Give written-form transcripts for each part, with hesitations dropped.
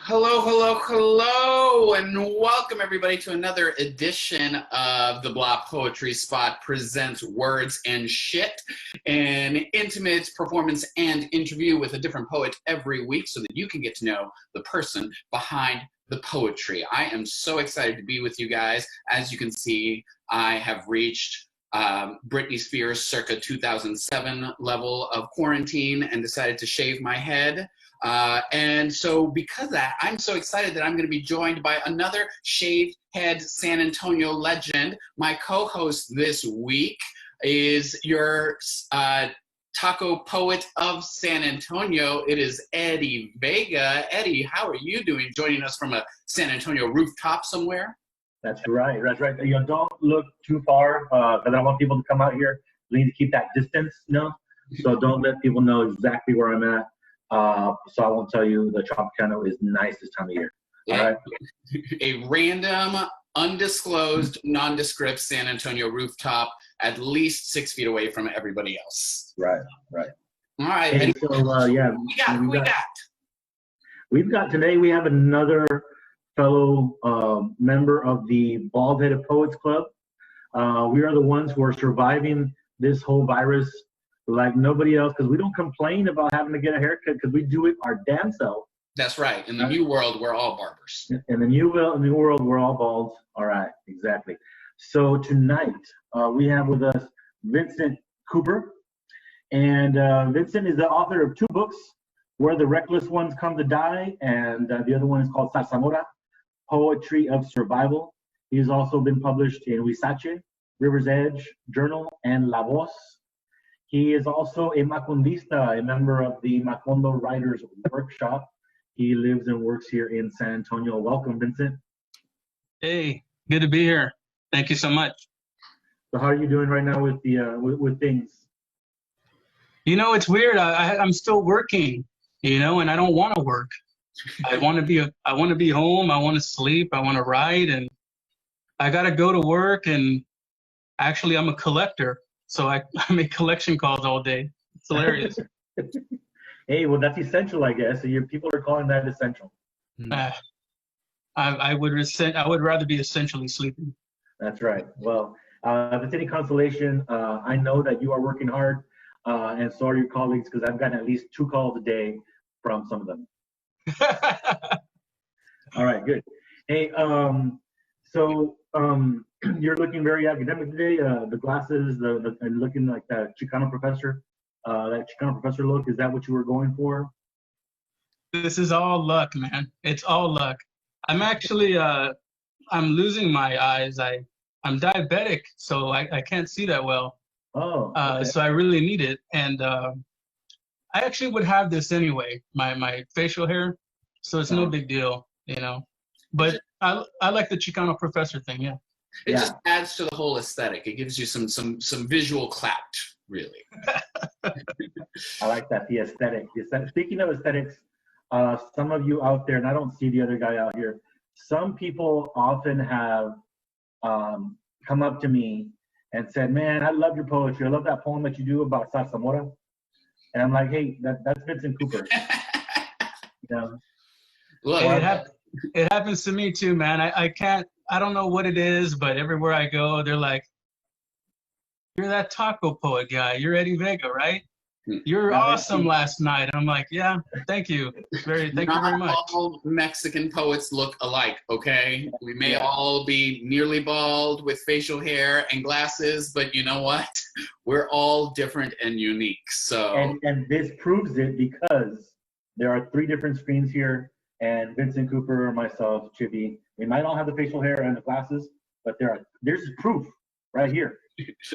Hello, hello, hello, and welcome everybody to another edition of the Blah Poetry Spot presents Words and Shit, an intimate performance and interview with a different poet every week so that you can get to know the person behind the poetry. I am so excited to be with you guys. As you can see, I have reached Britney Spears circa 2007 level of quarantine and decided to shave my head. And so because of that, I'm so excited that I'm going to be joined by another shaved head San Antonio legend. My co-host this week is your taco poet of San Antonio. It is Eddie Vega. Eddie, how are you doing? Joining us from a San Antonio rooftop somewhere? That's right. That's right. You know, don't look too far because I don't want people to come out here. We need to keep that distance, you know? So don't let people know exactly where I'm at. So I won't tell you the Chicano is nice this time of year. All right. A random, undisclosed, nondescript San Antonio rooftop, at least 6 feet away from everybody else. Right. Right. All right. And so yeah, we've got today. We have another fellow member of the Bald-Headed Poets Club. We are the ones who are surviving this whole virus like nobody else, because we don't complain about having to get a haircut because we do it our damn self. That's right. In the new world, we're all barbers. In the new world, we're all bald. All right, exactly. So tonight we have with us Vincent Cooper, and Vincent is the author of two books, Where the Reckless Ones Come to Die, and the other one is called Zarzamora, Poetry of Survival. He's also been published in Huizache, Riversedge Journal, and La Voz. He is also a Macondista, a member of the Macondo Writers Workshop. He lives and works here in San Antonio. Welcome, Vincent. Hey, good to be here. Thank you so much. So how are you doing right now with the with things? You know, it's weird. I'm still working, you know, and I don't want to work. I want to be home. I want to sleep. I want to write, and I got to go to work. And actually, I'm a collector. So I make collection calls all day. It's hilarious. Hey, well, that's essential, I guess. So people are calling that essential. I would rather be essentially sleeping. That's right. Well, if it's any consolation, I know that you are working hard, and so are your colleagues, because I've gotten at least 2 calls a day from some of them. All right, good. Hey, you're looking very academic today. The glasses, and looking like that Chicano professor look. Is that what you were going for? This is all luck, man. It's all luck. I'm actually, I'm losing my eyes. I'm diabetic, so I can't see that well. Oh. Okay. So I really need it, and I actually would have this anyway, my facial hair. So it's no big deal, you know. But I like the Chicano professor thing, yeah. It just adds to the whole aesthetic. It gives you some visual clout, really. I like that, the aesthetic. Speaking of aesthetics, some of you out there, and I don't see the other guy out here, some people often have come up to me and said, man, I love your poetry. I love that poem that you do about Zarzamora. And I'm like, hey, that's Vincent Cooper. You know? Look, it happens to me too, man. I don't know what it is, but everywhere I go, they're like, you're that taco poet guy. You're Eddie Vega, right? You're awesome last night. I'm like, yeah, thank you. Thank you very much. Not all Mexican poets look alike, okay? We may all be nearly bald with facial hair and glasses, but you know what? We're all different and unique. So and this proves it, because there are 3 different screens here, and Vincent Cooper, myself, Chibbi, we might all have the facial hair and the glasses, but there's proof right here.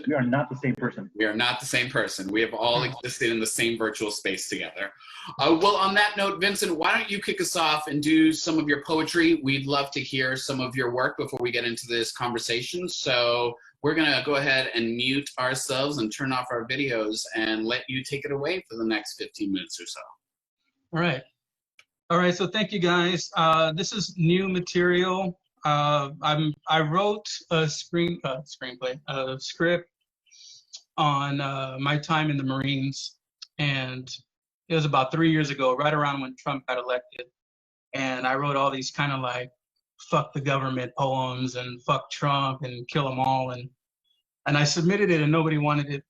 We are not the same person. We are not the same person. We have all existed in the same virtual space together. Well, on that note, Vincent, why don't you kick us off and do some of your poetry? We'd love to hear some of your work before we get into this conversation. So we're going to go ahead and mute ourselves and turn off our videos and let you take it away for the next 15 minutes or so. All right, so thank you guys. This is new material. I wrote a screenplay, a script on my time in the Marines, and it was about 3 years ago, right around when Trump got elected. And I wrote all these kind of like fuck the government poems and fuck Trump and kill them all. And I submitted it and nobody wanted it.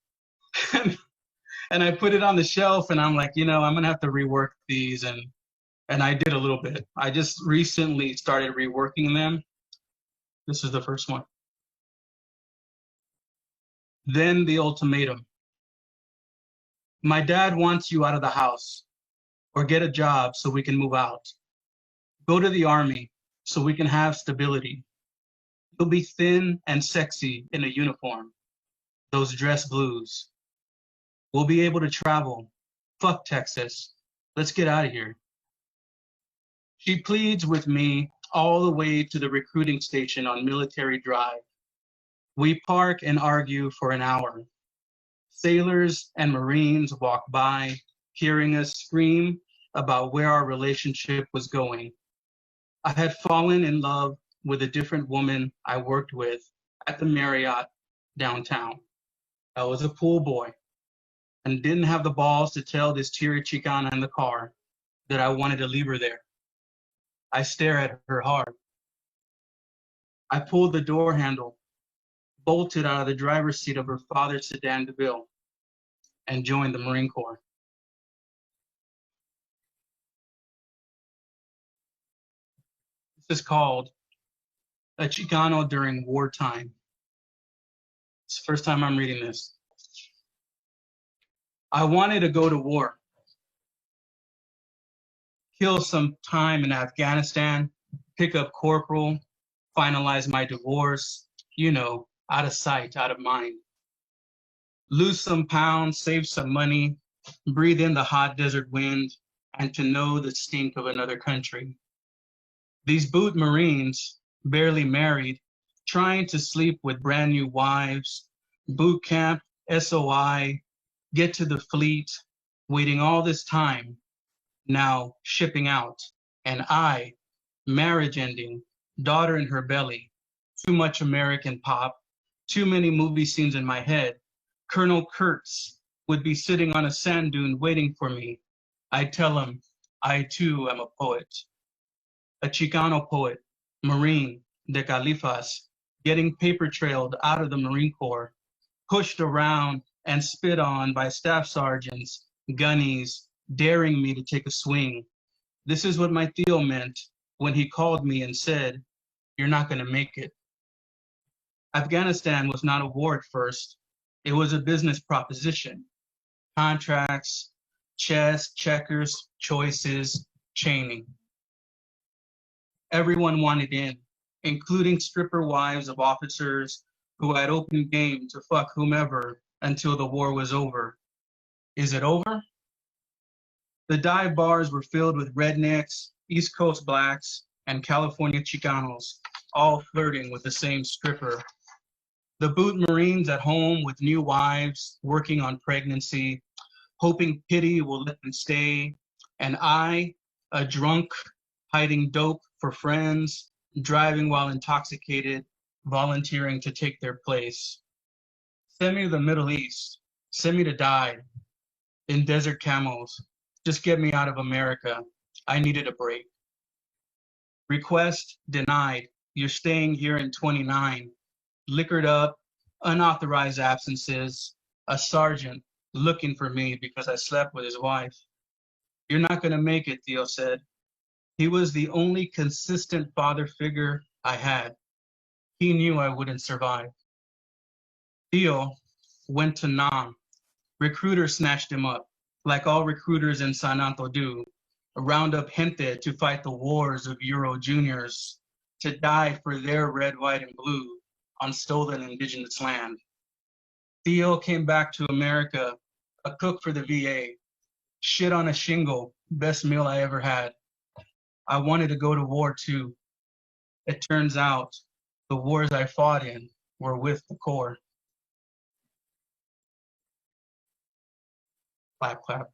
And I put it on the shelf and I'm like, I'm going to have to rework these. And I did a little bit. I just recently started reworking them. This is the first one. Then the ultimatum. My dad wants you out of the house, or get a job so we can move out. Go to the army so we can have stability. You'll be thin and sexy in a uniform, those dress blues. We'll be able to travel. Fuck Texas. Let's get out of here. She pleads with me all the way to the recruiting station on Military Drive. We park and argue for an hour. Sailors and Marines walk by, hearing us scream about where our relationship was going. I had fallen in love with a different woman I worked with at the Marriott downtown. I was a pool boy and didn't have the balls to tell this teary Chicana in the car that I wanted to leave her there. I stare at her hard. I pulled the door handle, bolted out of the driver's seat of her father's sedan DeVille, and joined the Marine Corps. This is called A Chicano During Wartime. It's the first time I'm reading this. I wanted to go to war, kill some time in Afghanistan, pick up corporal, finalize my divorce, out of sight, out of mind. Lose some pounds, save some money, breathe in the hot desert wind, and to know the stink of another country. These boot Marines, barely married, trying to sleep with brand new wives, boot camp, SOI, get to the fleet, waiting all this time, now shipping out. And I, marriage ending, daughter in her belly, too much American pop, too many movie scenes in my head. Colonel Kurtz would be sitting on a sand dune waiting for me. I'd tell him, I too am a poet. A Chicano poet, Marine, de Califas, getting paper trailed out of the Marine Corps, pushed around and spit on by staff sergeants, gunnies, daring me to take a swing. This is what my Theo meant when he called me and said, you're not gonna make it. Afghanistan was not a war at first. It was a business proposition. Contracts, chess, checkers, choices, chaining. Everyone wanted in, including stripper wives of officers who had open game to fuck whomever until the war was over. Is it over? The dive bars were filled with rednecks, East Coast blacks, and California Chicanos, all flirting with the same stripper. The boot Marines at home with new wives, working on pregnancy, hoping pity will let them stay. And I, a drunk, hiding dope for friends, driving while intoxicated, volunteering to take their place. Send me to the Middle East. Send me to die in desert camels. Just get me out of America. I needed a break. Request denied. You're staying here in 29. Liquored up, unauthorized absences, a sergeant looking for me because I slept with his wife. You're not going to make it, Theo said. He was the only consistent father figure I had. He knew I wouldn't survive. Theo went to Nam. Recruiters snatched him up, like all recruiters in San Anto do, round up gente to fight the wars of Euro juniors, to die for their red, white, and blue on stolen indigenous land. Theo came back to America, a cook for the VA, shit on a shingle, best meal I ever had. I wanted to go to war too. It turns out the wars I fought in were with the Corps. Clap, clap.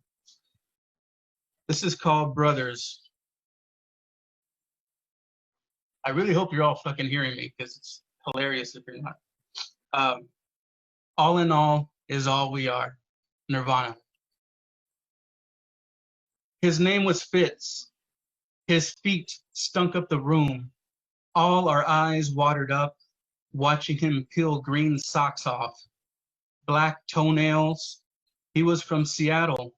This is called Brothers. I really hope you're all fucking hearing me because it's hilarious if you're not. All in all is all we are. Nirvana. His name was Fitz. His feet stunk up the room. All our eyes watered up, watching him peel green socks off. Black toenails. He was from Seattle,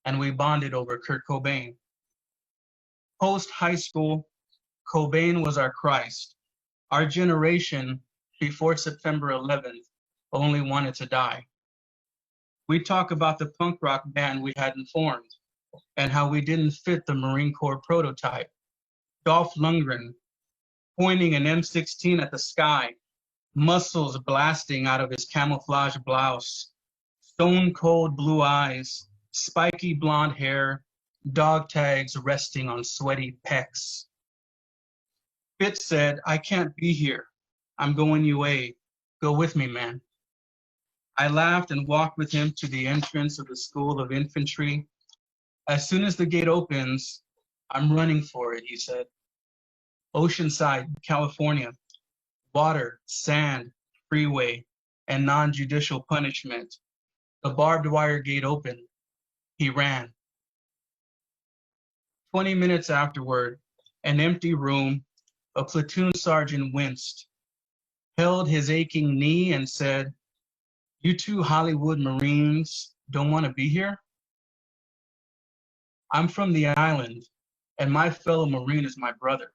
and we bonded over Kurt Cobain. Post high school, Cobain was our Christ. Our generation, before September 11th, only wanted to die. We talk about the punk rock band we hadn't formed and how we didn't fit the Marine Corps prototype. Dolph Lundgren pointing an M16 at the sky, muscles blasting out of his camouflage blouse, stone cold blue eyes, spiky blonde hair, dog tags resting on sweaty pecs. Fitz said, "I can't be here. I'm going UA. Go with me, man." I laughed and walked with him to the entrance of the School of Infantry. "As soon as the gate opens, I'm running for it," he said. Oceanside, California. Water, sand, freeway, and non-judicial punishment. The barbed wire gate opened. He ran. 20 minutes afterward, an empty room, a platoon sergeant winced, held his aching knee and said, "You two Hollywood Marines don't want to be here? I'm from the island, and my fellow Marine is my brother.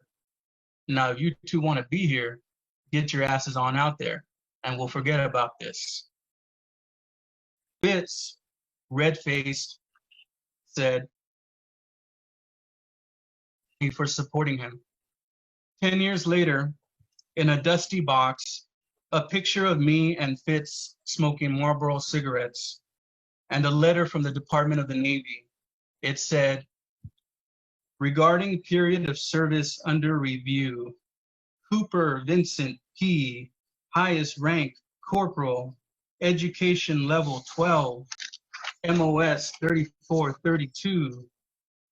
Now, if you two want to be here, get your asses on out there, and we'll forget about this." Fitz, red-faced, said, "Thank you for supporting him." 10 years later, in a dusty box, a picture of me and Fitz smoking Marlboro cigarettes, and a letter from the Department of the Navy. It said, "Regarding period of service under review, Cooper Vincent P., highest rank, corporal, education level 12, MOS 3432.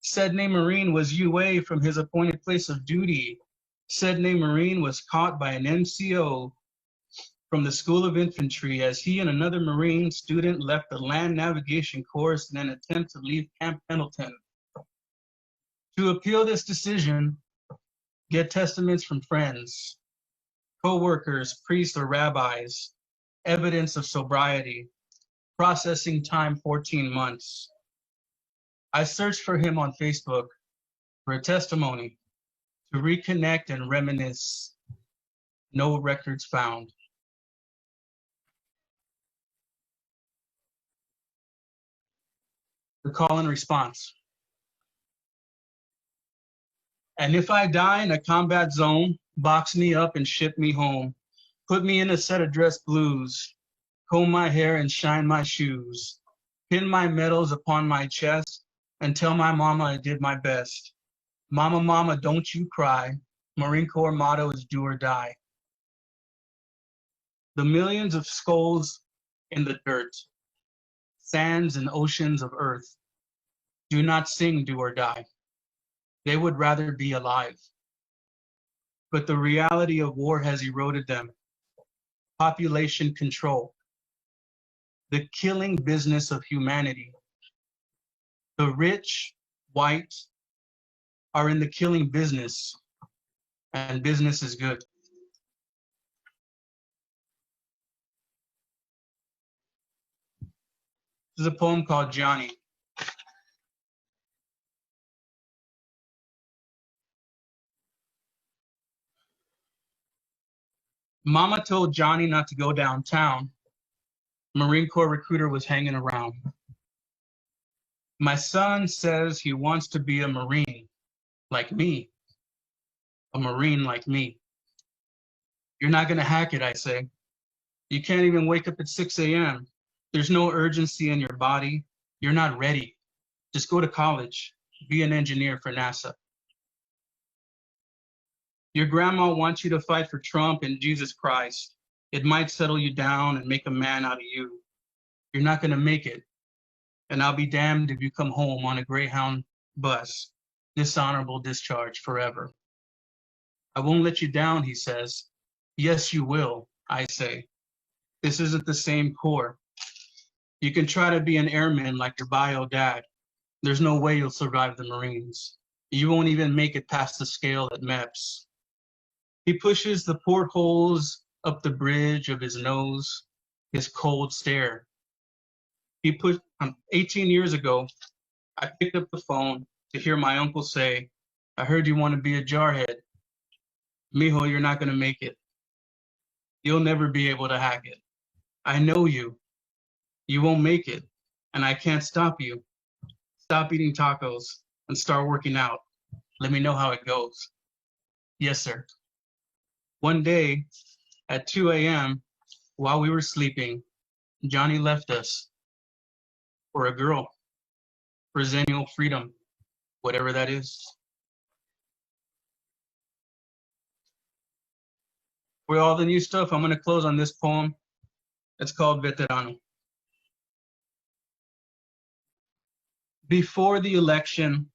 Said name Marine was UA from his appointed place of duty. Said name Marine was caught by an NCO from the School of Infantry as he and another Marine student left the land navigation course in an attempt to leave Camp Pendleton. To appeal this decision, get testaments from friends, co-workers, priests or rabbis, evidence of sobriety, processing time 14 months. I searched for him on Facebook for a testimony to reconnect and reminisce. No records found." The call and response. "And if I die in a combat zone, box me up and ship me home. Put me in a set of dress blues, comb my hair and shine my shoes, pin my medals upon my chest, and tell my mama I did my best. Mama, mama, don't you cry. Marine Corps motto is do or die." The millions of skulls in the dirt, sands and oceans of earth, do not sing do or die. They would rather be alive. But the reality of war has eroded them. Population control, the killing business of humanity. The rich, white, are in the killing business, and business is good. This is a poem called Johnny. Mama told Johnny not to go downtown. Marine Corps recruiter was hanging around. My son says he wants to be a Marine, like me. A Marine like me. You're not gonna hack it, I say. You can't even wake up at 6 a.m. There's no urgency in your body. You're not ready. Just go to college. Be an engineer for NASA. Your grandma wants you to fight for Trump and Jesus Christ. It might settle you down and make a man out of you. You're not gonna make it. And I'll be damned if you come home on a Greyhound bus. Dishonorable discharge forever. I won't let you down, he says. Yes, you will, I say. This isn't the same Corps. You can try to be an airman like your bio dad. There's no way you'll survive the Marines. You won't even make it past the scale at MEPS. He pushes the portholes up the bridge of his nose, his cold stare. 18 years ago, I picked up the phone to hear my uncle say, I heard you want to be a jarhead. Mijo, you're not going to make it. You'll never be able to hack it. I know you. You won't make it, and I can't stop you. Stop eating tacos and start working out. Let me know how it goes. Yes, sir. One day at 2 a.m., while we were sleeping, Johnny left us for a girl, for Xennial freedom, whatever that is. For all the new stuff, I'm going to close on this poem. It's called Veterano. Before the election,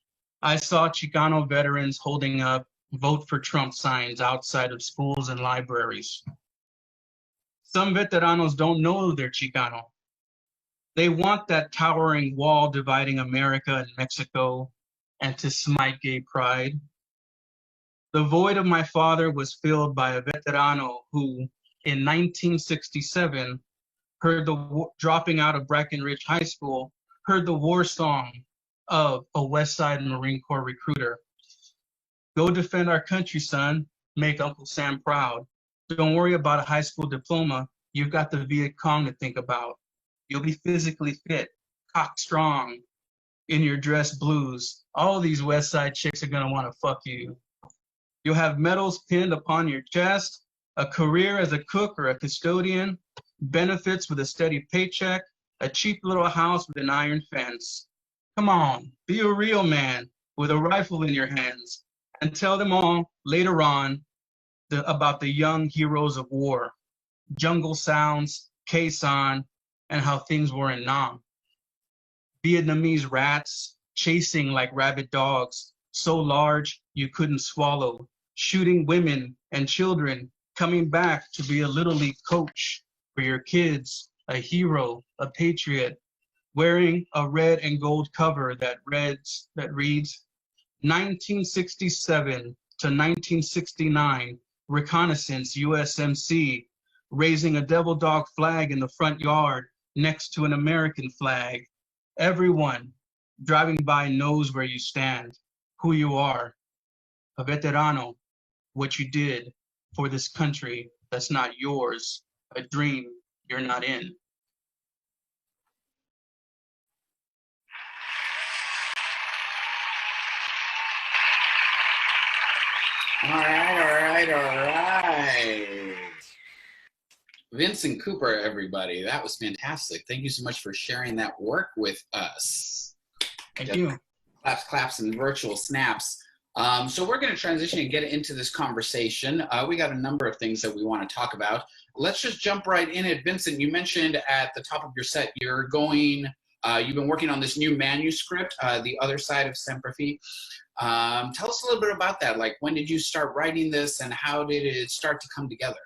I saw Chicano veterans holding up vote for Trump signs outside of schools and libraries. Some veteranos don't know they're Chicano. They want that towering wall dividing America and Mexico and to smite gay pride. The void of my father was filled by a veterano who, in 1967, heard dropping out of Breckenridge High School, heard the war song of a West Side Marine Corps recruiter. Go defend our country, son. Make Uncle Sam proud. Don't worry about a high school diploma. You've got the Viet Cong to think about. You'll be physically fit, cock strong, in your dress blues. All these West Side chicks are gonna wanna fuck you. You'll have medals pinned upon your chest, a career as a cook or a custodian, benefits with a steady paycheck, a cheap little house with an iron fence. Come on, be a real man with a rifle in your hands and tell them all later on about the young heroes of war, jungle sounds, Quezon, and how things were in Nam. Vietnamese rats chasing like rabid dogs, so large you couldn't swallow, shooting women and children, coming back to be a little league coach for your kids, a hero, a patriot, wearing a red and gold cover that reads 1967 to 1969 reconnaissance USMC, raising a devil dog flag in the front yard next to an American flag. Everyone driving by knows where you stand, who you are, a veterano, what you did for this country that's not yours, a dream you're not in. All right. Vincent Cooper, everybody. That was fantastic. Thank you so much for sharing that work with us. Thank you. Claps, and virtual snaps. So we're going to transition and get into this conversation. We got a number of things that we want to talk about. Let's just jump right in it. Vincent, you mentioned at the top of your set, you've been working on this new manuscript, The Other Side of Sympathy. Tell us a little bit about that. Like, when did you start writing this and how did it start to come together?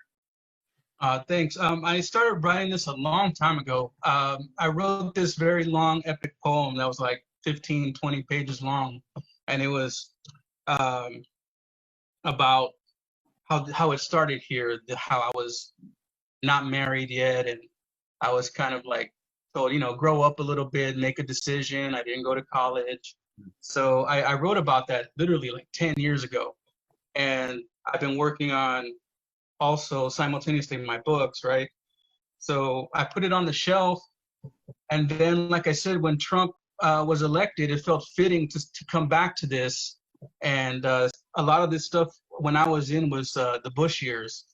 Thanks. I started writing this a long time ago. I wrote this very long epic poem that was like 15, 20 pages long. And it was about how it started here, how I was not married yet. And I was kind of like told, grow up a little bit, make a decision. I didn't go to college. So I wrote about that literally like 10 years ago. And I've been working on also simultaneously my books, right? So I put it on the shelf. And then, like I said, when Trump was elected, it felt fitting to come back to this. And a lot of this stuff when I was in was the Bush years.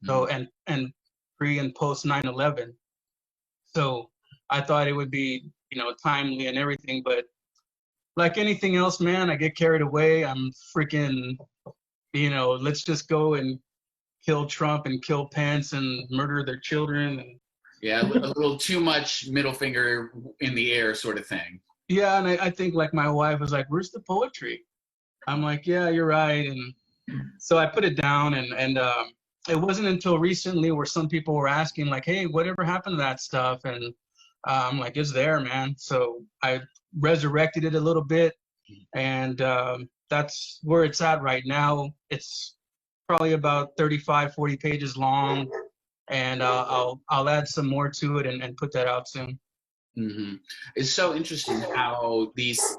So, and pre and post 9/11. So I thought it would be, timely and everything, but like anything else, man, I get carried away. I'm freaking, let's just go and kill Trump and kill Pence and murder their children. And yeah, a little too much middle finger in the air sort of thing. Yeah, and I think like my wife was like, where's the poetry? I'm like, yeah, you're right. And so I put it down and it wasn't until recently where some people were asking like, hey, whatever happened to that stuff? And I'm like, it's there, man. So I resurrected it a little bit and that's where it's at right now. It's probably about 35, 40 pages long, and I'll add some more to it and put that out soon. Mm-hmm. It's so interesting how these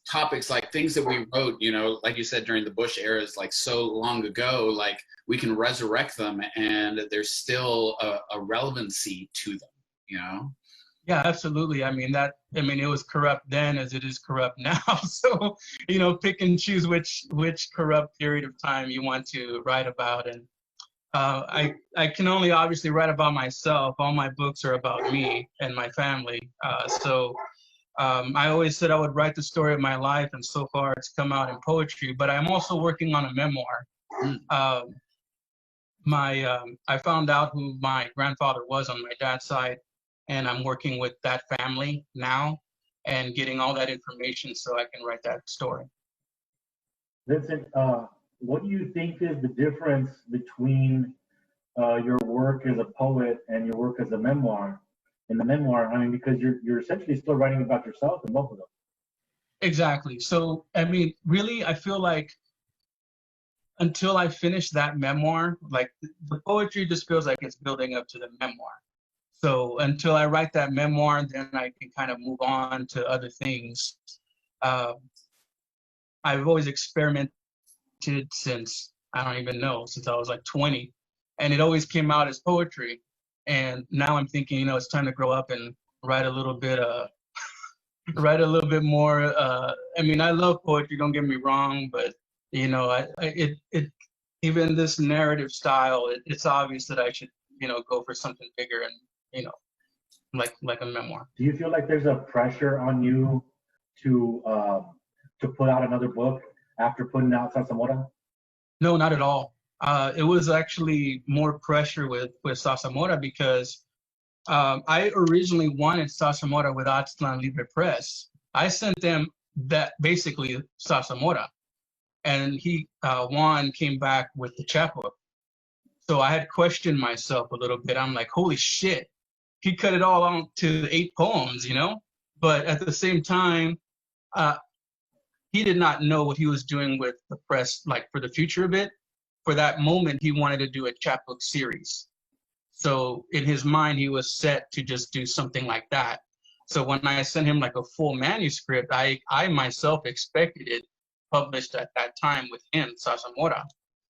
topics, like things that we wrote, you know, like you said, during the Bush era, is like so long ago, like we can resurrect them and there's still a relevancy to them, you know? Yeah, absolutely. I mean, it was corrupt then as it is corrupt now. So, you know, pick and choose which corrupt period of time you want to write about. And I can only obviously write about myself. All my books are about me and my family. I always said I would write the story of my life, and so far it's come out in poetry. But I'm also working on a memoir. I found out who my grandfather was on my dad's side, and I'm working with that family now and getting all that information so I can write that story. Vincent, what do you think is the difference between your work as a poet and your work as a memoir? In the memoir, I mean, because you're essentially still writing about yourself in both of them. Exactly. So, I mean, really, I feel like until I finish that memoir, like the poetry just feels like it's building up to the memoir. So until I write that memoir, then I can kind of move on to other things. I've always experimented since, I don't even know, since I was like 20. And it always came out as poetry. And now I'm thinking, you know, it's time to grow up and write a little bit more. I mean, I love poetry, don't get me wrong, but you know, even this narrative style, it's obvious that I should, you know, go for something bigger and, you know, like a memoir. Do you feel like there's a pressure on you to put out another book after putting out Zarzamora? No, not at all. It was actually more pressure with Zarzamora because I originally wanted Zarzamora with Aztlan Libre Press. I sent them that basically Zarzamora, and Juan came back with the chapbook. So I had questioned myself a little bit. I'm like, holy shit, he cut it all out to 8 poems, you know? But at the same time, he did not know what he was doing with the press, like for the future of it. For that moment, he wanted to do a chapbook series. So in his mind, he was set to just do something like that. So when I sent him like a full manuscript, I myself expected it published at that time with him, Zarzamora.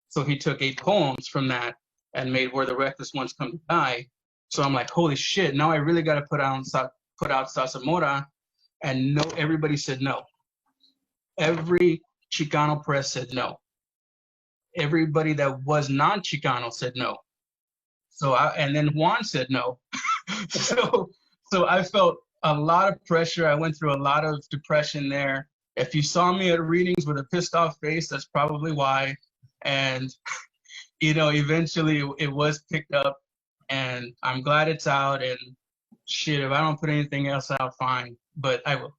So he took 8 poems from that and made Where the Reckless Ones Come to Die. So I'm like, holy shit, now I really got to put out Zarzamora. And no, everybody said no. Every Chicano press said no. Everybody that was non-Chicano said no. And then Juan said no. so I felt a lot of pressure. I went through a lot of depression there. If you saw me at readings with a pissed off face, that's probably why. And, you know, eventually it was picked up, and I'm glad it's out. And shit, if I don't put anything else out, fine, but I will.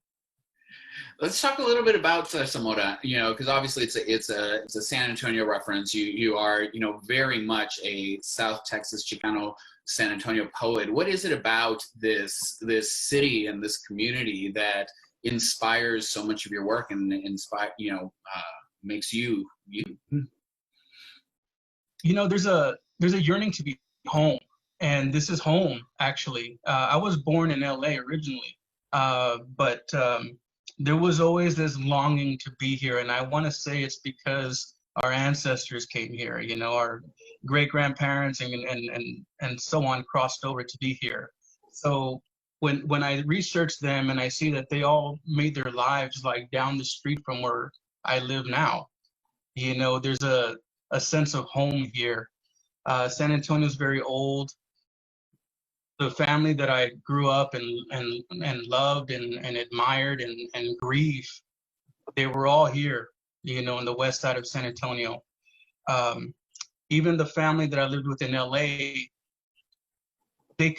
Let's talk a little bit about Zarzamora, you know, because obviously it's a San Antonio reference. You are, you know, very much a South Texas Chicano San Antonio poet. What is it about this city and this community that inspires so much of your work and makes you you? You know, there's a yearning to be home, and this is home actually. I was born in LA originally, but there was always this longing to be here, and I want to say it's because our ancestors came here. You know, our great grandparents and so on crossed over to be here. So when I research them and I see that they all made their lives like down the street from where I live now, you know, there's a sense of home here. San Antonio is very old. The family that I grew up and loved and admired and grieved, they were all here, you know, in the west side of San Antonio. Even the family that I lived with in LA, they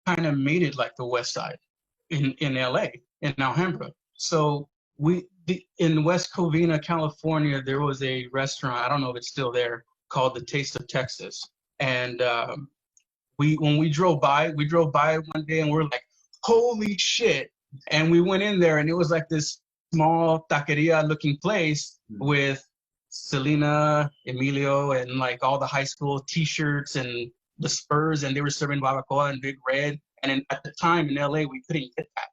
kind of made it like the west side in LA, in Alhambra. So in West Covina, California, there was a restaurant, I don't know if it's still there, called The Taste of Texas. And when we drove by one day and we're like, holy shit. And we went in there and it was like this small taqueria-looking place with Selena, Emilio, and like all the high school T-shirts and the Spurs, and they were serving barbacoa and Big Red. And at the time in LA, we couldn't get that,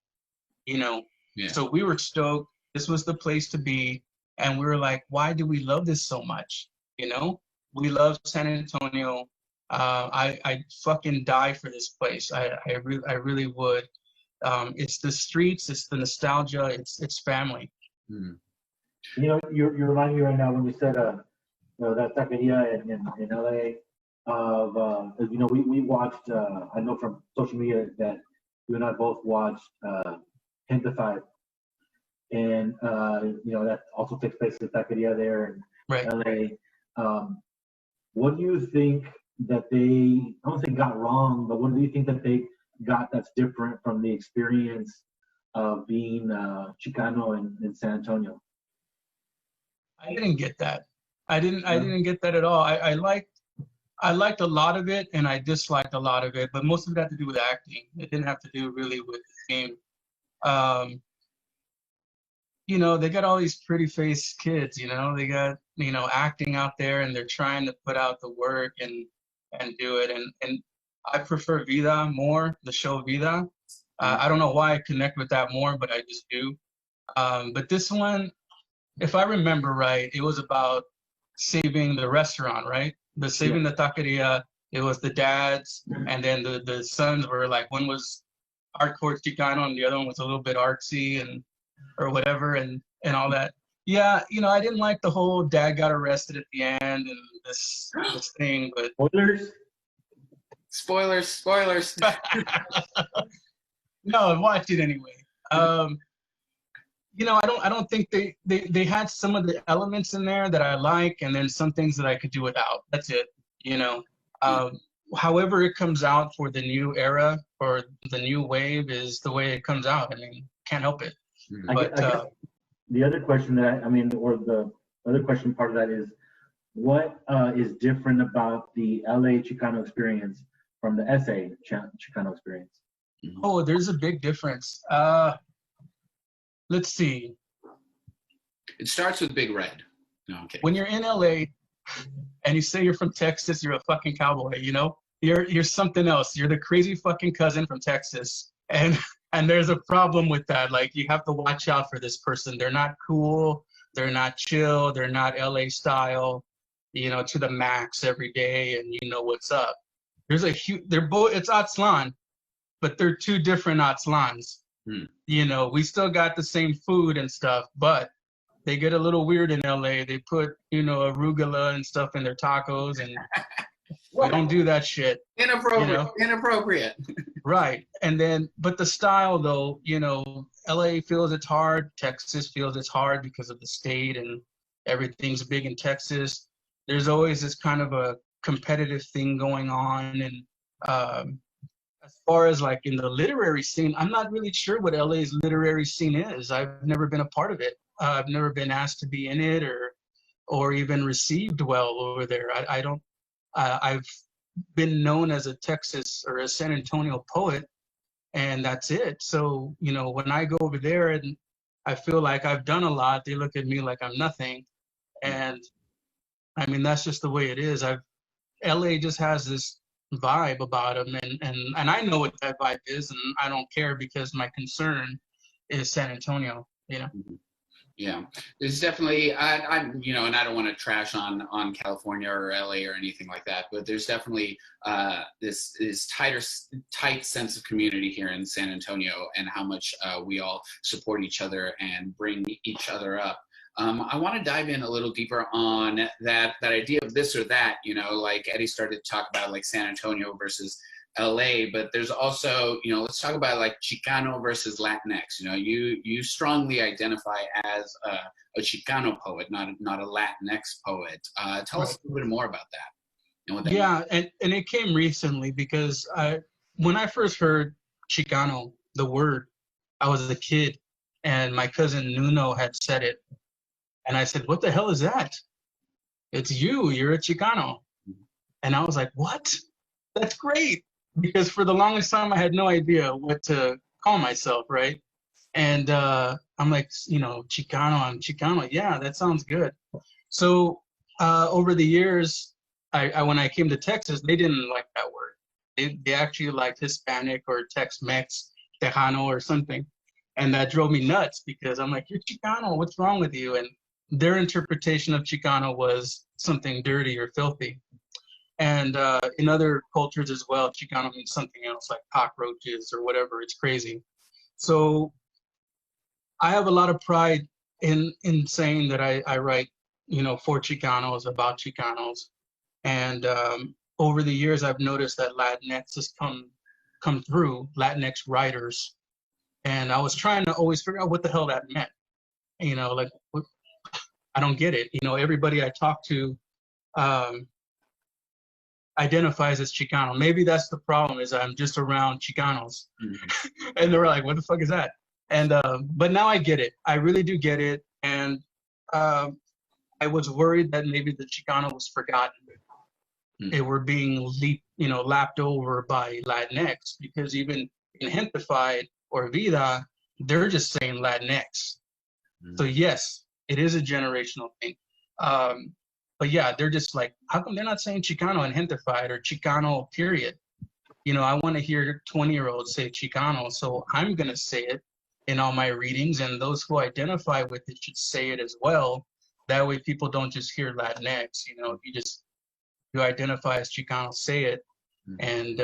you know. Yeah. So we were stoked. This was the place to be, and we were like, why do we love this so much? You know, we love San Antonio. I fucking die for this place. I really would. It's the streets, it's the nostalgia, it's family. You know, you're reminding me right now when you said that taqueria in LA of you know, we watched I know from social media that you and I both watched Sympathy, and you know, that also takes place at taqueria there in LA. What do you think that they, I don't think got wrong, but what do you think that they got that's different from the experience of being Chicano in San Antonio? I didn't get that. I didn't get that at all. I liked a lot of it, and I disliked a lot of it, but most of it had to do with acting. It didn't have to do really with the theme. You know, they got all these pretty faced kids, you know, they got, you know, acting out there, and they're trying to put out the work and do it. And I prefer Vida more, the show Vida. I don't know why I connect with that more, but I just do. But this one, if I remember right, it was about saving the restaurant, right? Saving the taqueria. It was the dads, and then the sons were like, one was hardcore Chicano and the other one was a little bit artsy and or whatever and all that. Yeah, you know, I didn't like the whole dad got arrested at the end and this thing, but Spoilers. No, watch it anyway. You know, I don't think they had some of the elements in there that I like, and then some things that I could do without. That's it. You know, however it comes out for the new era or the new wave is the way it comes out. I mean, can't help it. But I guess the other question that or the other question part of that is, what is different about the LA Chicano experience from the SA Chicano experience? Oh, there's a big difference. Let's see. It starts with Big Red. No, I'm kidding. When you're in LA and you say you're from Texas, you're a fucking cowboy, you know? You're something else. You're the crazy fucking cousin from Texas. And there's a problem with that. Like, you have to watch out for this person. They're not cool. They're not chill. They're not LA style, you know, to the max every day, and you know what's up. There's a huge, it's Aztlan, but they're two different Aztlans. You know, we still got the same food and stuff, but they get a little weird in LA. They put, you know, arugula and stuff in their tacos, and we don't do that shit. Inappropriate. You know? Inappropriate. Right. And then, but the style though, you know, LA feels it's hard. Texas feels it's hard because of the state and everything's big in Texas. There's always this kind of a competitive thing going on. And as far as like in the literary scene, I'm not really sure what LA's literary scene is. I've never been a part of it. I've never been asked to be in it or even received well over there. I don't, I've been known as a Texas or a San Antonio poet, and that's it. So, you know, when I go over there and I feel like I've done a lot, they look at me like I'm nothing. And I mean, that's just the way it is. LA just has this vibe about them, and I know what that vibe is, and I don't care because my concern is San Antonio, you know. Yeah, there's definitely I you know, and I don't want to trash on California or LA or anything like that, but there's definitely this tight sense of community here in San Antonio, and how much we all support each other and bring each other up. I want to dive in a little deeper on that idea of this or that, you know, like Eddie started to talk about like San Antonio versus LA, but there's also, you know, let's talk about like Chicano versus Latinx. You know, you strongly identify as a Chicano poet, not a Latinx poet. Tell us a little bit more about that. And what that means. And it came recently because when I first heard Chicano, the word, I was a kid, and my cousin Nuno had said it, and I said, "What the hell is that? It's you're a Chicano." And I was like, "What? That's great." Because for the longest time, I had no idea what to call myself, right? And I'm like, you know, Chicano, I'm Chicano. Yeah, that sounds good. So over the years, I when I came to Texas, they didn't like that word. They actually liked Hispanic or Tex-Mex, Tejano or something. And that drove me nuts because I'm like, you're Chicano, what's wrong with you? And their interpretation of Chicano was something dirty or filthy. And in other cultures as well, Chicano means something else, like cockroaches or whatever. It's crazy. So I have a lot of pride in saying that I write, you know, for Chicanos, about Chicanos. And over the years, I've noticed that Latinx has come through, Latinx writers. And I was trying to always figure out what the hell that meant. You know, like, I don't get it. You know, everybody I talk to identifies as Chicano. Maybe that's the problem, is I'm just around Chicanos. Mm-hmm. And they're like, what the fuck is that? And but now I get it. I really do get it. And I was worried that maybe the Chicano was forgotten. Mm-hmm. They were being lapped over by Latinx, because even in Gentrified or Vida, they're just saying Latinx. Mm-hmm. So yes, it is a generational thing. But yeah, they're just like, how come they're not saying Chicano and Gentrified or Chicano period? You know, I want to hear 20-year-olds say Chicano, so I'm going to say it in all my readings, and those who identify with it should say it as well. That way people don't just hear Latinx. You know, if you identify as Chicano, say it, and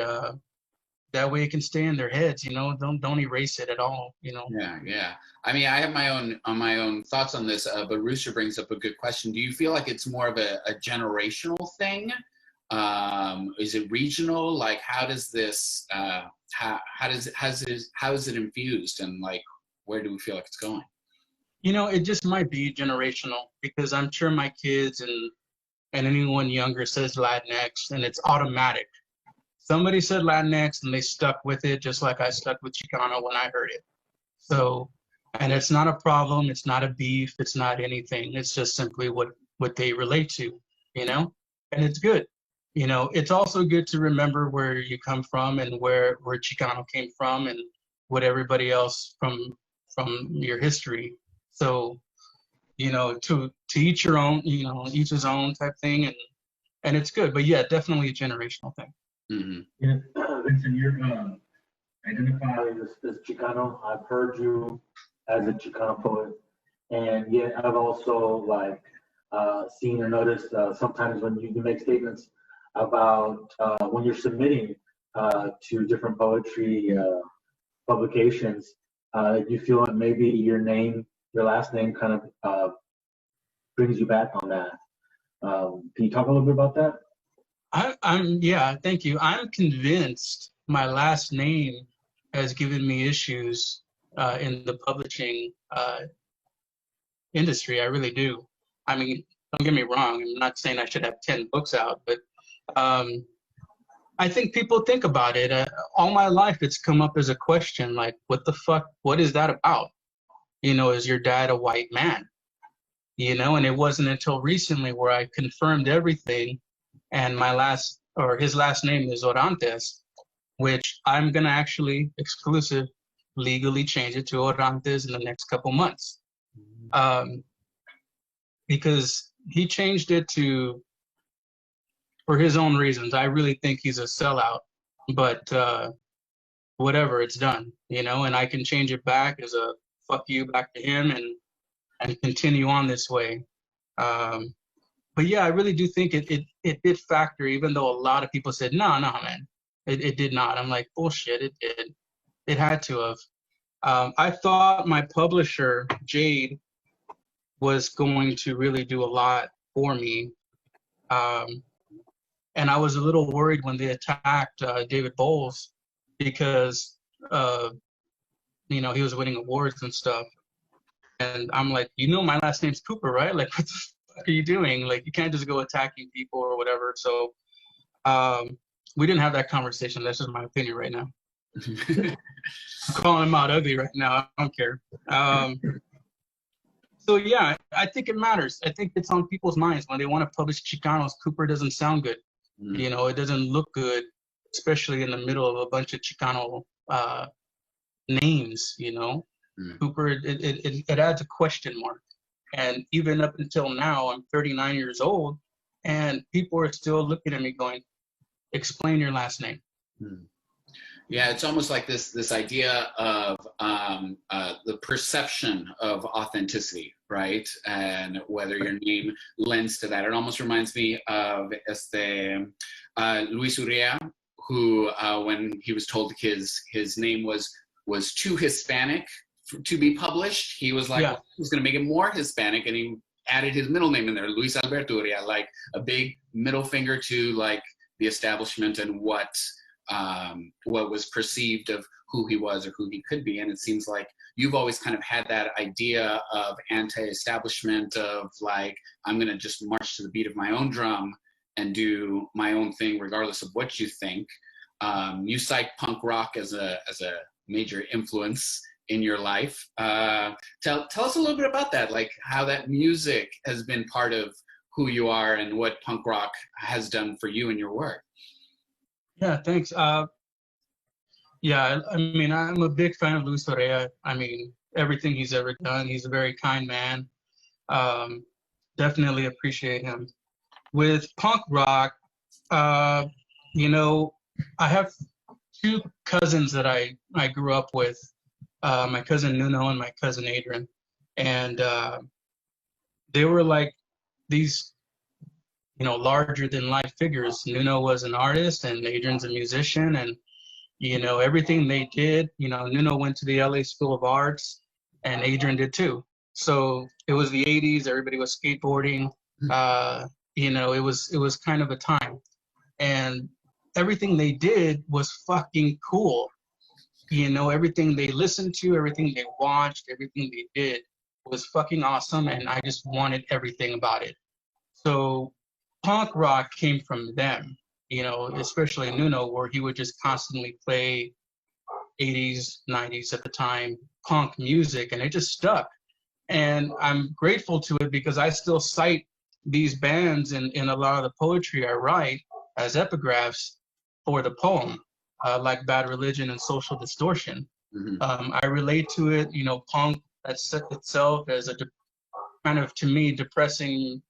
that way it can stay in their heads. You know, don't erase it at all. You know. Yeah. I mean, I have my own thoughts on this, but Rooster brings up a good question. Do you feel like it's more of a generational thing? Is it regional? Like, how does this? How is it infused, and like, where do we feel like it's going? You know, it just might be generational, because I'm sure my kids and anyone younger says Latinx, and it's automatic. Somebody said Latinx and they stuck with it, just like I stuck with Chicano when I heard it. So, and it's not a problem, it's not a beef, it's not anything. It's just simply what they relate to, you know? And it's good. You know, it's also good to remember where you come from and where Chicano came from, and what everybody else from your history. So, you know, to each your own, you know, each his own type thing, and it's good. But yeah, definitely a generational thing. Mm-hmm. Yeah, Vincent, you're identified as Chicano. I've heard you as a Chicano poet, and yet I've also seen or noticed sometimes when you make statements about when you're submitting to different poetry publications, you feel that maybe your last name kind of brings you back on that. Can you talk a little bit about that? Yeah, thank you. I'm convinced my last name has given me issues in the publishing industry. I really do. I mean, don't get me wrong. I'm not saying I should have 10 books out, but I think people think about it. All my life, it's come up as a question, like, what the fuck? What is that about? You know, is your dad a white man? You know, and it wasn't until recently where I confirmed everything, and his last name is Orantes, which I'm gonna actually legally change it to Orantes in the next couple months, because he changed it for his own reasons. I really think he's a sellout, but whatever, it's done, you know, and I can change it back as a fuck you back to him, and continue on this way. But yeah, I really do think it did factor, even though a lot of people said, no, man, it did not. I'm like, bullshit, it did. It had to have. I thought my publisher, Jade, was going to really do a lot for me. And I was a little worried when they attacked David Bowles, because, you know, he was winning awards and stuff. And I'm like, you know, my last name's Cooper, right? Like, what the fuck are you doing? Like, you can't just go attacking people or whatever. So we didn't have that conversation. That's just my opinion right now. I'm calling him out ugly right now. I don't care. So yeah, I think it matters. I think it's on people's minds when they want to publish Chicanos. Cooper doesn't sound good. You know, it doesn't look good, especially in the middle of a bunch of Chicano names, you know. Cooper, it adds a question mark. And even up until now, I'm 39 years old, and people are still looking at me going, explain your last name. Yeah, it's almost like this idea of the perception of authenticity, right? And whether your name lends to that. It almost reminds me of Luis Urrea, who when he was told his name was too Hispanic to be published, he was like, well, he was going to make it more Hispanic, and he added his middle name in there, Luis Alberto Urrea, like a big middle finger to like the establishment and what was perceived of who he was or who he could be. And it seems like you've always kind of had that idea of anti-establishment, of like, I'm going to just march to the beat of my own drum and do my own thing regardless of what you think. You cite punk rock as a major influence in your life. Tell us a little bit about that, like how that music has been part of who you are and what punk rock has done for you and your work. Yeah, thanks. Yeah, I mean, I'm a big fan of Luis Urrea. I mean, everything he's ever done. He's a very kind man. Definitely appreciate him. With punk rock, you know, I have two cousins that I grew up with, my cousin Nuno and my cousin Adrian. And they were like these, you know, larger than life figures. Nuno was an artist and Adrian's a musician, and, you know, everything they did, you know, Nuno went to the LA School of Arts and Adrian did too. So it was the 80s, everybody was skateboarding, you know, it was kind of a time. And everything they did was fucking cool. You know, everything they listened to, everything they watched, everything they did was fucking awesome, and I just wanted everything about it. So punk rock came from them, you know, especially Nuno, where he would just constantly play 80s, 90s at the time, punk music, and it just stuck. And I'm grateful to it because I still cite these bands in a lot of the poetry I write as epigraphs for the poem, like Bad Religion and Social Distortion. I relate to it, you know, punk itself as a kind of, to me, depressing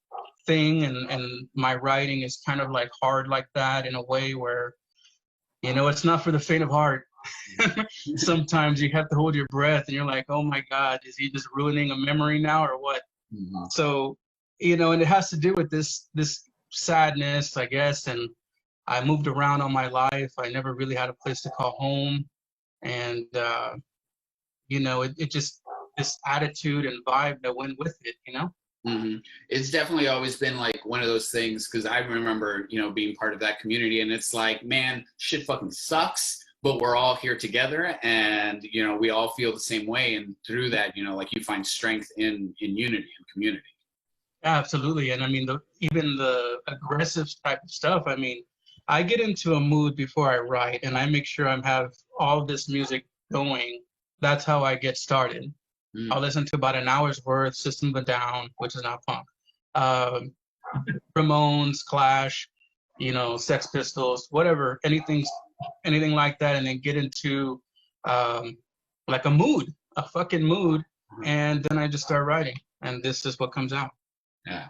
thing, and my writing is kind of like hard like that in a way where, you know, it's not for the faint of heart. Sometimes you have to hold your breath and you're like, oh my God, is he just ruining a memory now or what? So, you know, and it has to do with this sadness, I guess. And I moved around all my life. I never really had a place to call home. And, you know, it just, this attitude and vibe that went with it, you know? It's definitely always been like one of those things, because I remember, you know, being part of that community, and it's like, man, shit fucking sucks, but we're all here together, and, you know, we all feel the same way. And through that, you know, like, you find strength in unity and community. Absolutely. And I mean, even the aggressive type of stuff, I mean, I get into a mood before I write, and I make sure I have all this music going. That's how I get started. I'll listen to about an hour's worth, System of a Down, which is not punk, Ramones, Clash, you know, Sex Pistols, whatever, anything like that, and then get into like a mood, a fucking mood, and then I just start writing, and this is what comes out. Yeah.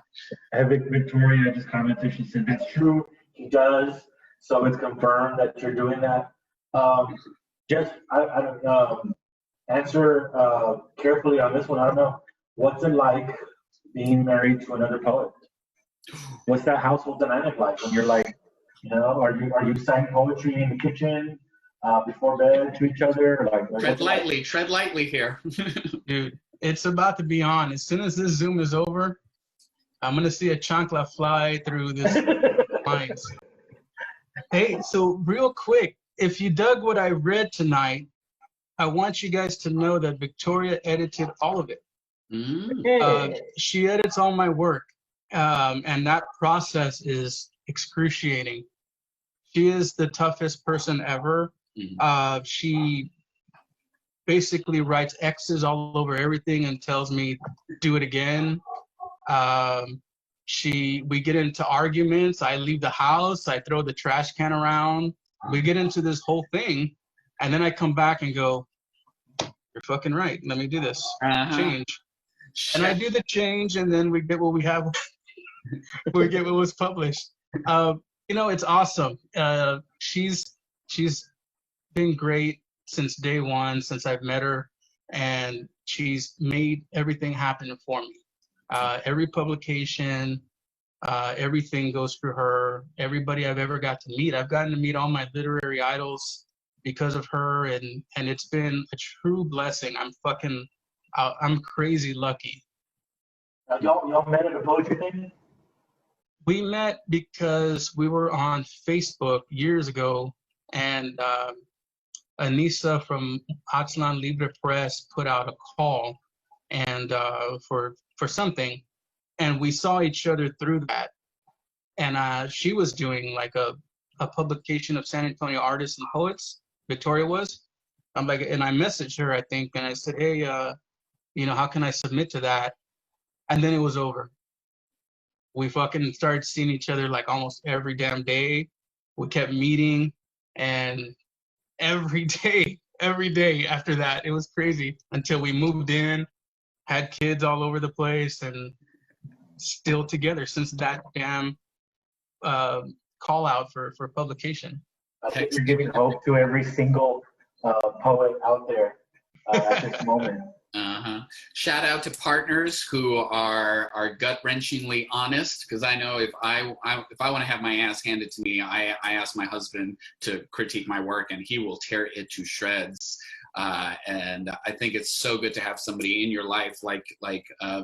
Victoria just commented. She said, "That's true. He does. So it's confirmed that you're doing that." Just I don't answer carefully on this one. I don't know. What's it like being married to another poet? What's that household dynamic like when you're like, you know, are you citing poetry in the kitchen before bed to each other? Like tread lightly here. Dude, it's about to be on. As soon as this Zoom is over, I'm gonna see a chancla fly through this lines. Hey, so real quick, if you dug what I read tonight, I want you guys to know that Victoria edited all of it. She edits all my work, and that process is excruciating. She is the toughest person ever. She basically writes X's all over everything and tells me, do it again. We get into arguments. I leave the house. I throw the trash can around. We get into this whole thing. And then I come back and go, you're fucking right. Let me do this. Change. Shit. And I do the change, and then we get what we have. We get what was published. You know, it's awesome. She's been great since day one, since I've met her, and she's made everything happen for me. Every publication, everything goes through her. Everybody I've ever got to meet, I've gotten to meet all my literary idols because of her, and it's been a true blessing. I'm crazy lucky. Y'all met at a poetry thing? We met because we were on Facebook years ago, and Anissa from Aztlan Libre Press put out a call and for something, and we saw each other through that. And she was doing like a publication of San Antonio artists and poets. Victoria was. I'm like, and I messaged her, I think, and I said, hey, you know, how can I submit to that? And then it was over. We fucking started seeing each other like almost every damn day. We kept meeting, and every day after that, it was crazy until we moved in, had kids all over the place, and still together since that damn call out for publication. I think you're giving hope to every single poet out there at this moment. Shout out to partners who are gut-wrenchingly honest, because I know if I want to have my ass handed to me, I ask my husband to critique my work, and he will tear it to shreds. And I think it's so good to have somebody in your life like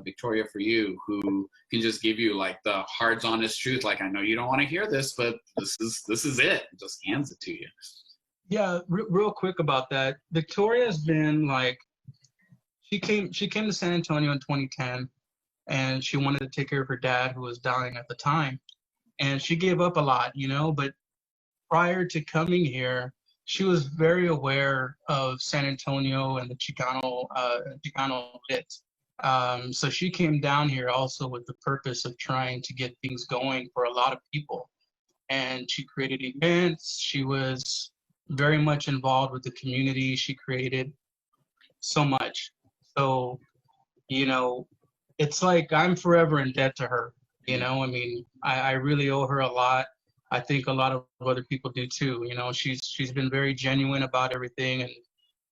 Victoria for you, who can just give you like the hard, honest truth. Like, I know you don't want to hear this, but this is it. Just hands it to you. Yeah, real quick about that. Victoria's been like, she came to San Antonio in 2010, and she wanted to take care of her dad, who was dying at the time, and she gave up a lot, you know. But prior to coming here, she was very aware of San Antonio and the Chicano lit. So she came down here also with the purpose of trying to get things going for a lot of people. And she created events. She was very much involved with the community. She created so much. So, you know, it's like I'm forever in debt to her. You know, I mean, I really owe her a lot. I think a lot of other people do too. You know, she's been very genuine about everything,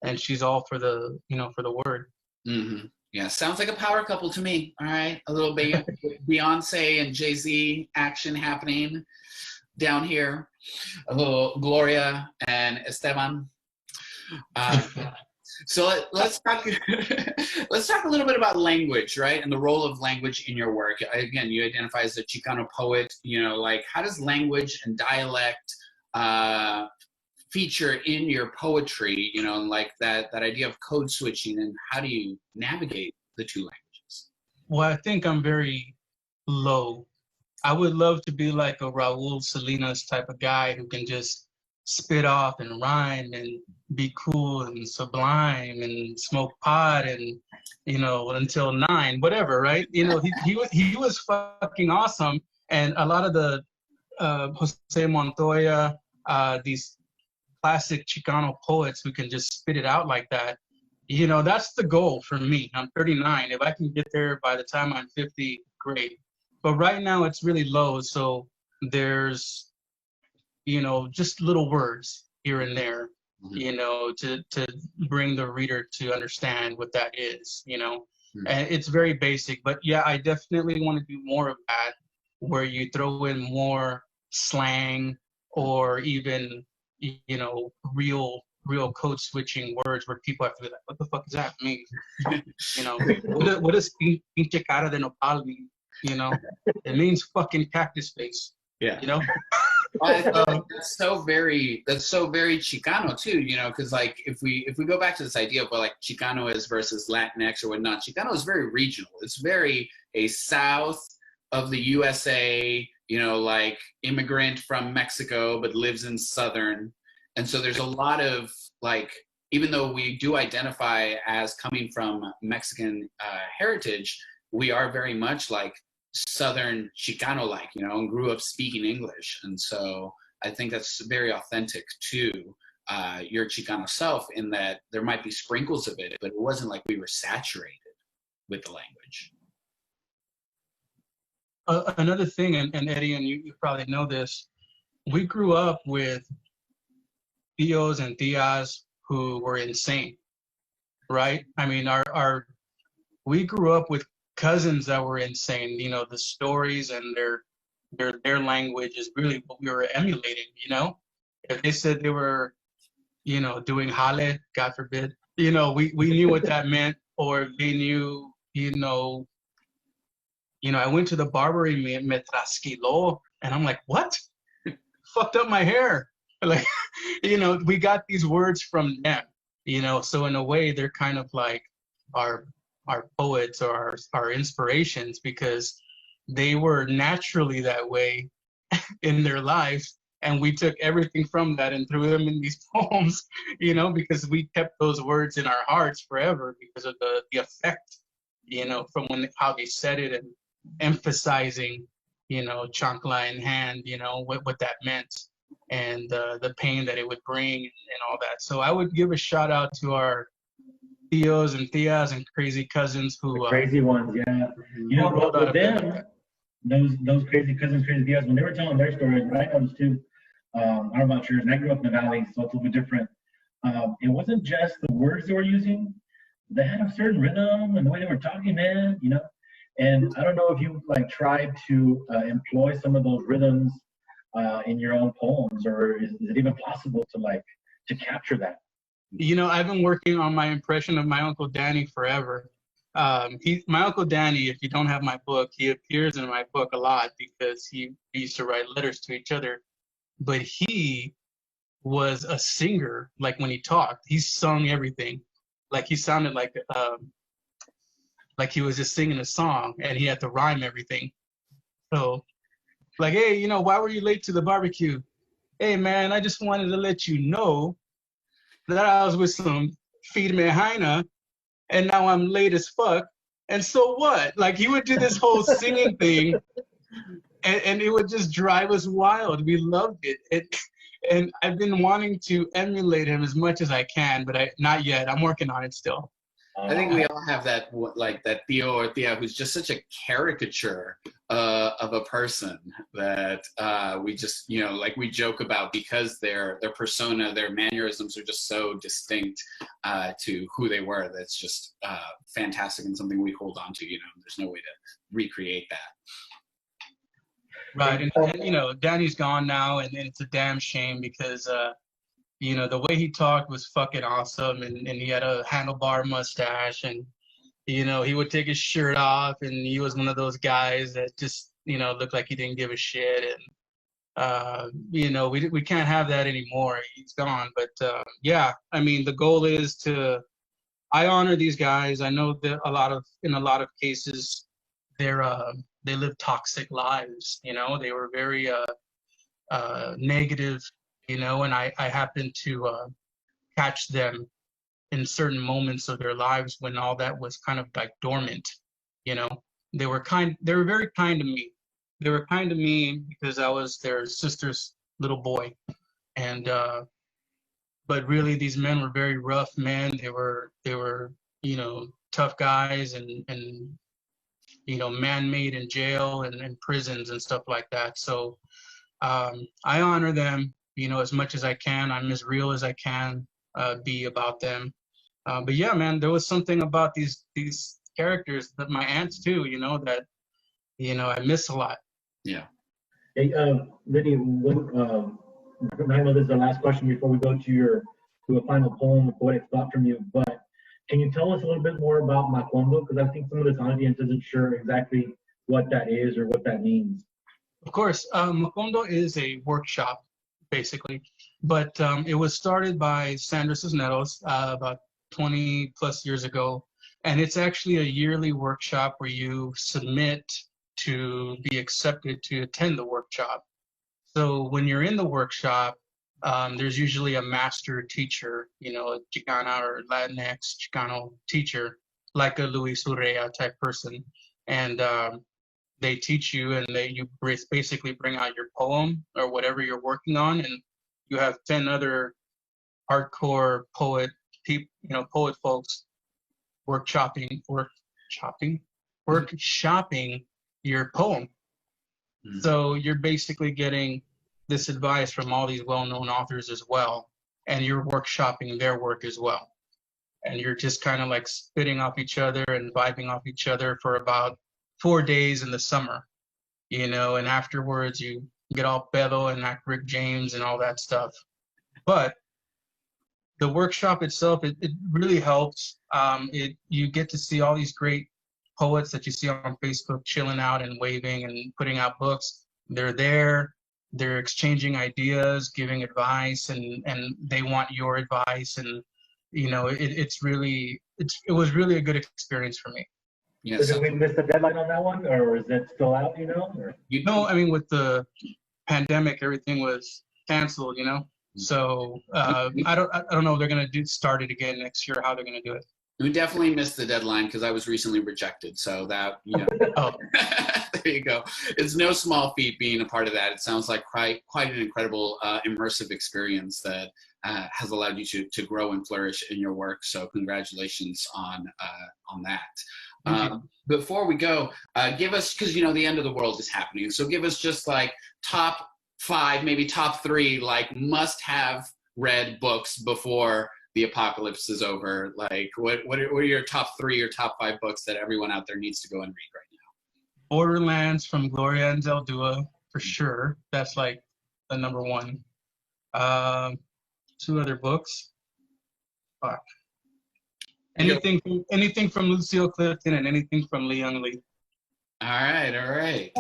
and she's all for the, you know, for the word. Mm-hmm. Yeah, sounds like a power couple to me. All right, a little bit Beyonce and Jay-Z action happening down here. A little Gloria and Esteban. So let's talk. Let's talk a little bit about language, right, and the role of language in your work. Again, you identify as a Chicano poet. You know, like, how does language and dialect feature in your poetry? You know, and like that idea of code switching, and how do you navigate the two languages? Well, I think I'm very low. I would love to be like a Raul Salinas type of guy who can just spit off and rhyme and be cool and sublime and smoke pot and, you know, until 9, whatever, right? You know, he was fucking awesome. And a lot of the Jose Montoya, these classic Chicano poets who can just spit it out like that, you know, that's the goal for me. I'm 39. If I can get there by the time I'm 50, great. But right now it's really low. So there's, you know, just little words here and there, you know, to bring the reader to understand what that is, you know. And it's very basic, but yeah, I definitely want to do more of that, where you throw in more slang or even, you know, real code switching words where people have to be like, what the fuck does that mean? You know, what does pinche cara de nopal mean? You know, it means fucking cactus face. Yeah. You know. That's so very Chicano too, you know, because like if we go back to this idea of what like Chicano is versus Latinx or whatnot, Chicano is very regional. It's very a south of the USA, you know, like immigrant from Mexico but lives in southern, and so there's a lot of like, even though we do identify as coming from Mexican heritage, we are very much like Southern Chicano-like, you know, and grew up speaking English. And so I think that's very authentic too. your Chicano self, in that there might be sprinkles of it, but it wasn't like we were saturated with the language. Another thing, and Eddie, and you probably know this, we grew up with Theos and Tias who were insane, right? I mean, we grew up with cousins that were insane. You know, the stories and their language is really what we were emulating. You know, if they said they were, you know, doing jale, God forbid, you know, we knew what that meant, or they knew, you know, I went to the barber and me trasquiló, and I'm like, what? Fucked up my hair. Like, you know, we got these words from them, you know, so in a way they're kind of like our poets or our inspirations, because they were naturally that way in their life, and we took everything from that and threw them in these poems, you know, because we kept those words in our hearts forever because of the effect, you know, from how they said it, and emphasizing, you know, chancla in hand, you know, what that meant, and the pain that it would bring and all that. So I would give a shout out to our Theos and Tias and crazy cousins who The crazy ones, yeah. You know, with them, those crazy cousins, crazy Tias, when they were telling their stories, what I noticed too, I don't know about yours, and I grew up in the valley, so it's a little bit different. It wasn't just the words they were using; they had a certain rhythm and the way they were talking, man. You know, and I don't know if you like tried to employ some of those rhythms in your own poems, or is it even possible to capture that? You know, I've been working on my impression of my Uncle Danny forever. My Uncle Danny, if you don't have my book, he appears in my book a lot because we used to write letters to each other. But he was a singer. Like when he talked, he sung everything. Like he sounded like he was just singing a song, and he had to rhyme everything. So, like, hey, you know, why were you late to the barbecue? Hey, man, I just wanted to let you know that I was with some feed me hyena, and now I'm late as fuck. And so what? Like, he would do this whole singing thing, and it would just drive us wild. We loved it. And I've been wanting to emulate him as much as I can, but not yet. I'm working on it still. I think we all have that, like that Theo or Thea who's just such a caricature of a person that we just, you know, like we joke about, because their persona, their mannerisms are just so distinct to who they were. That's just fantastic and something we hold on to. You know, there's no way to recreate that. Right, and you know, Danny's gone now, and it's a damn shame because you know, the way he talked was fucking awesome, and he had a handlebar mustache, and you know, he would take his shirt off, and he was one of those guys that just, you know, looked like he didn't give a shit, and you know, we can't have that anymore. He's gone, but yeah, I mean, the goal is I honor these guys. I know that in a lot of cases, they live toxic lives. You know, they were very negative. You know, and I happen to catch them in certain moments of their lives when all that was kind of like dormant. You know, they were very kind to me. They were kind to me because I was their sister's little boy, and but really these men were very rough men. They were you know, tough guys, and you know, man-made in jail and prisons and stuff like that. So I honor them, you know, as much as I can. I'm as real as I can be about them. But yeah, man, there was something about these characters, that my aunts too, you know, that, you know, I miss a lot. Yeah. Hey, Vinny, I know this is the last question before we go to a final poem, a poetic thought from you, but can you tell us a little bit more about Macondo? Because I think some of this audience isn't sure exactly what that is or what that means. Of course, Macondo is a workshop, basically, but it was started by Sandra Cisneros about 20 plus years ago, and it's actually a yearly workshop where you submit to be accepted to attend the workshop. So when you're in the workshop, there's usually a master teacher, you know, a Chicana or Latinx Chicano teacher, like a Luis Urrea type person, and they teach you, and you basically bring out your poem or whatever you're working on, and you have 10 other hardcore poet poet folks workshopping your poem. Mm. So you're basically getting this advice from all these well-known authors as well, and you're workshopping their work as well. And you're just kind of like spitting off each other and vibing off each other for about 4 days in the summer, and afterwards you get all pedo and act Rick James and all that stuff. But the workshop itself, it really helps. You get to see all these great poets that you see on Facebook chilling out and waving and putting out books. They're there, they're exchanging ideas, giving advice, and they want your advice. And it was really a good experience for me. Yes. So did we miss the deadline on that one, or is it still out? I mean, with the pandemic, everything was canceled. So I don't know if they're gonna start it again next year. How they're gonna do it? We definitely missed the deadline because I was recently rejected. So that Oh. There you go. It's no small feat being a part of that. It sounds like quite an incredible immersive experience that has allowed you to grow and flourish in your work. So congratulations on that. Before we go, give us, because the end of the world is happening. So give us just like top 5, maybe top 3, like must-have read books before the apocalypse is over. Like what are your top 3 or top 5 books that everyone out there needs to go and read right now? Borderlands from Gloria Anzaldúa, for sure. That's like the number 1. 2 other books. Fuck. Anything from Lucille Clifton and anything from Lee Young Lee. All right.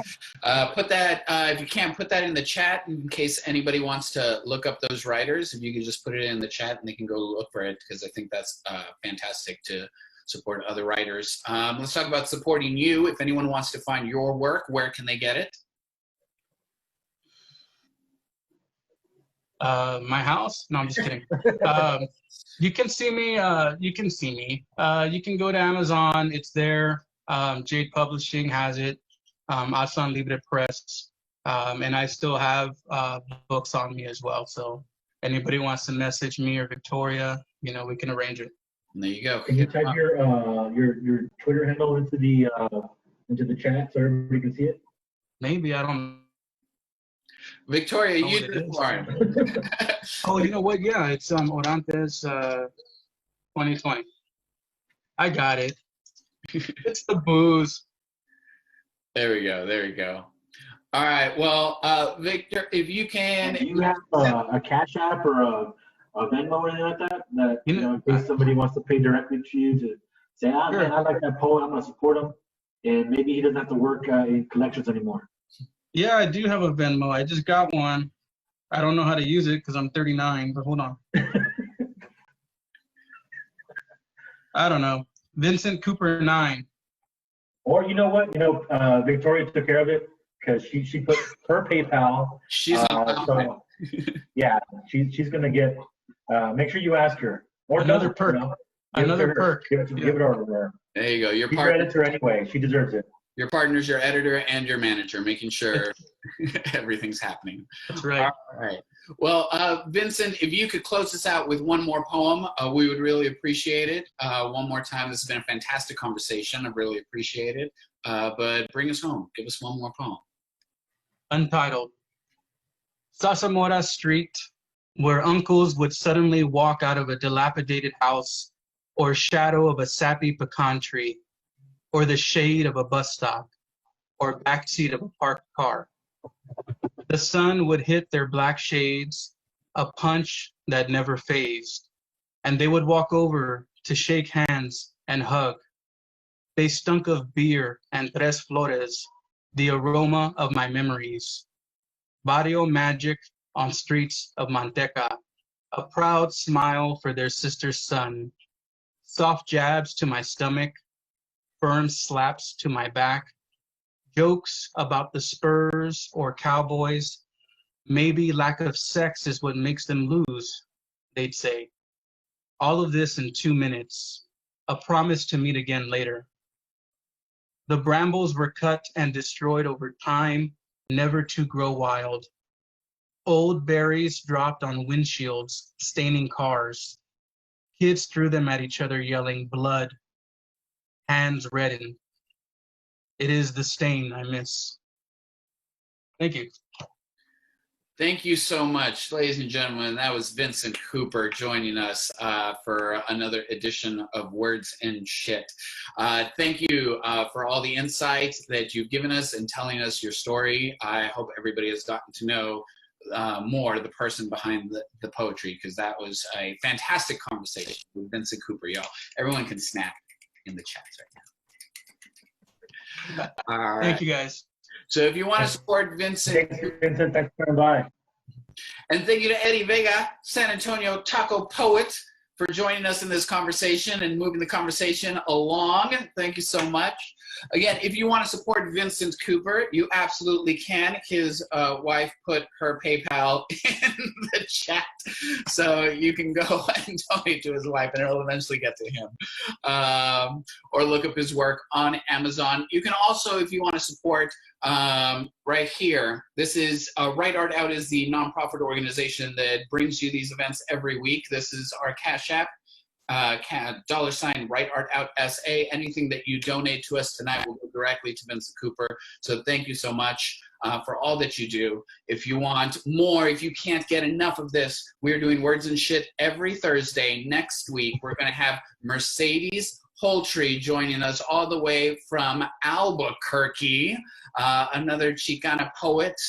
Put that, if you can, put that in the chat in case anybody wants to look up those writers. If you could just put it in the chat and they can go look for it, because I think that's fantastic to support other writers. Let's talk about supporting you. If anyone wants to find your work, where can they get it? My house? No, I'm just kidding. You can see me. You can go to Amazon. It's there. Jade Publishing has it. Asan Libre Press. And I still have books on me as well. So anybody wants to message me or Victoria, we can arrange it. There you go. Can you type your Twitter handle into the chat so everybody can see it? Maybe, I don't. Victoria, you do it for him. Oh, you know what? Yeah, it's Orantes 2020. I got it. It's the booze. There we go. All right. Well, Victor, if you can. Do you have a Cash App or a Venmo or anything like that? That in case somebody wants to pay directly to you to say, sure, man, I like that poet, I'm going to support him, and maybe he doesn't have to work in collections anymore. Yeah, I do have a Venmo. I just got one. I don't know how to use it because I'm 39, but hold on. I don't know. Vincent Cooper 9. Or you know what? Victoria took care of it because she put her PayPal. She's on yeah, she's gonna get. Make sure you ask her. Or another perk. Another perk. Give it over to her. There you go. She's your editor anyway. She deserves it. Your partner's your editor and your manager, making sure everything's happening. That's right. All right. Well, Vincent, if you could close us out with one more poem, we would really appreciate it. One more time. This has been a fantastic conversation. I really appreciate it. But bring us home. Give us one more poem. Untitled. Zarzamora Street, where uncles would suddenly walk out of a dilapidated house or shadow of a sappy pecan tree, or the shade of a bus stop, or backseat of a parked car. The sun would hit their black shades, a punch that never phased, and they would walk over to shake hands and hug. They stunk of beer and tres flores, the aroma of my memories. Barrio magic on streets of Manteca, a proud smile for their sister's son. Soft jabs to my stomach, firm slaps to my back, jokes about the Spurs or Cowboys. Maybe lack of sex is what makes them lose, they'd say. All of this in 2 minutes, a promise to meet again later. The brambles were cut and destroyed over time, never to grow wild. Old berries dropped on windshields, staining cars. Kids threw them at each other, yelling, blood. Hands reddened. It is the stain I miss. Thank you. Thank you so much, ladies and gentlemen. That was Vincent Cooper joining us for another edition of Words and Shit. Thank you for all the insights that you've given us and telling us your story. I hope everybody has gotten to know more the person behind the poetry, because that was a fantastic conversation with Vincent Cooper, y'all. Everyone can snack in the chats right now. All right. Thank you, guys. So if you want to support Vincent, Thanks, Vincent. Thanks for coming by. and thank you to Eddie Vega, San Antonio taco poet, for joining us in this conversation and moving the conversation along. Thank you so much. Again, if you want to support Vincent Cooper, you absolutely can. His wife put her PayPal in the chat, so you can go and donate to his wife, and it'll eventually get to him. Or look up his work on Amazon. You can also, if you want to support, right here, this is Right Art Out is the nonprofit organization that brings you these events every week. This is our Cash App, $ Right Art Out SA. Anything that you donate to us tonight will go directly to Vincent Cooper. So thank you so much for all that you do. If you want more, if you can't get enough of this, we're doing Words and Shit every Thursday. Next week, we're going to have Mercedes Poultry joining us all the way from Albuquerque, another Chicana poet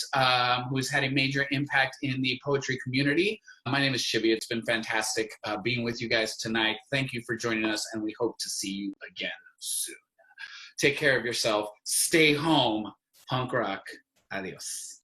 who's had a major impact in the poetry community. My name is Chibbi. It's been fantastic being with you guys tonight. Thank you for joining us, and we hope to see you again soon. Take care of yourself. Stay home. Punk rock. Adios.